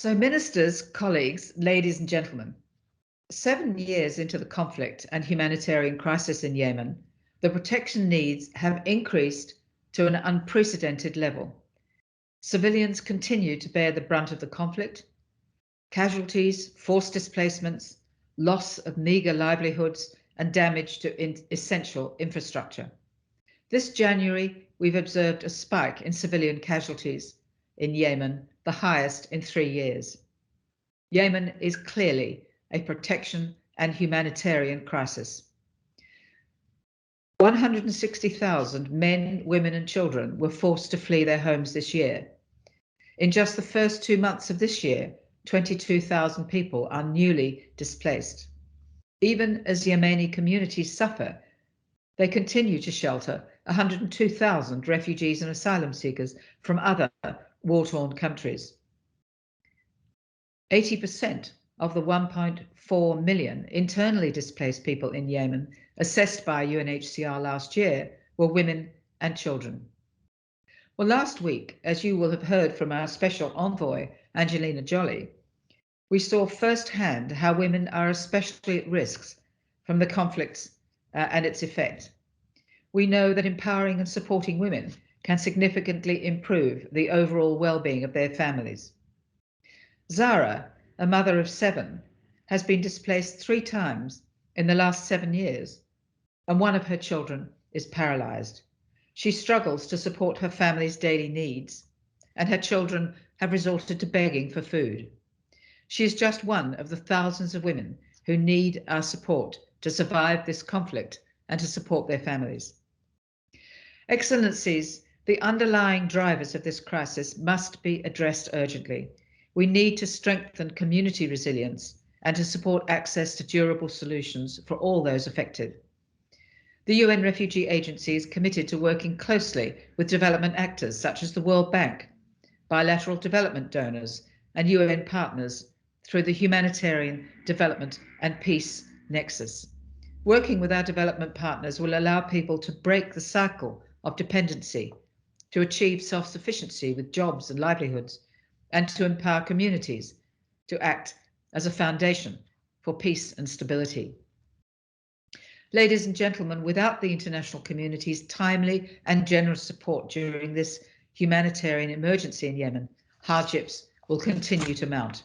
So, ministers, colleagues, ladies and gentlemen, 7 years into the conflict and humanitarian crisis in Yemen, the protection needs have increased to an unprecedented level. Civilians continue to bear the brunt of the conflict. Casualties, forced displacements, loss of meagre livelihoods, and damage to essential infrastructure. This January, we've observed a spike in civilian casualties in Yemen, the highest in 3 years. Yemen is clearly a protection and humanitarian crisis. 160,000 men, women, and children were forced to flee their homes this year. In just the first 2 months of this year, 22,000 people are newly displaced. Even as Yemeni communities suffer, they continue to shelter 102,000 refugees and asylum seekers from other war-torn countries. 80% of the 1.4 million internally displaced people in Yemen, assessed by UNHCR last year, were women and children. Well, last week, as you will have heard from our special envoy, Angelina Jolie, we saw firsthand how women are especially at risk from the conflicts and its effect. We know that empowering and supporting women can significantly improve the overall well-being of their families. Zara, a mother of 7, has been displaced 3 times in the last 7 years, and one of her children is paralyzed. She struggles to support her family's daily needs, and her children have resorted to begging for food. She is just one of the thousands of women who need our support to survive this conflict and to support their families. Excellencies, the underlying drivers of this crisis must be addressed urgently. We need to strengthen community resilience and to support access to durable solutions for all those affected. The UN Refugee Agency is committed to working closely with development actors such as the World Bank, bilateral development donors, and UN partners through the Humanitarian Development and Peace Nexus. Working with our development partners will allow people to break the cycle of dependency, to achieve self-sufficiency with jobs and livelihoods, and to empower communities to act as a foundation for peace and stability. Ladies and gentlemen, without the international community's timely and generous support during this humanitarian emergency in Yemen, hardships will continue to mount.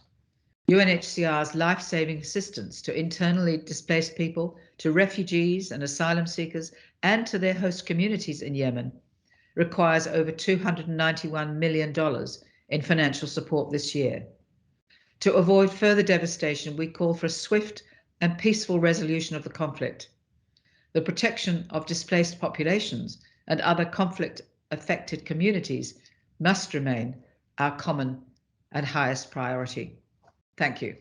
UNHCR's life-saving assistance to internally displaced people, to refugees and asylum seekers, and to their host communities in Yemen requires over $291 million in financial support this year. To avoid further devastation, we call for a swift and peaceful resolution of the conflict. The protection of displaced populations and other conflict-affected communities must remain our common and highest priority. Thank you.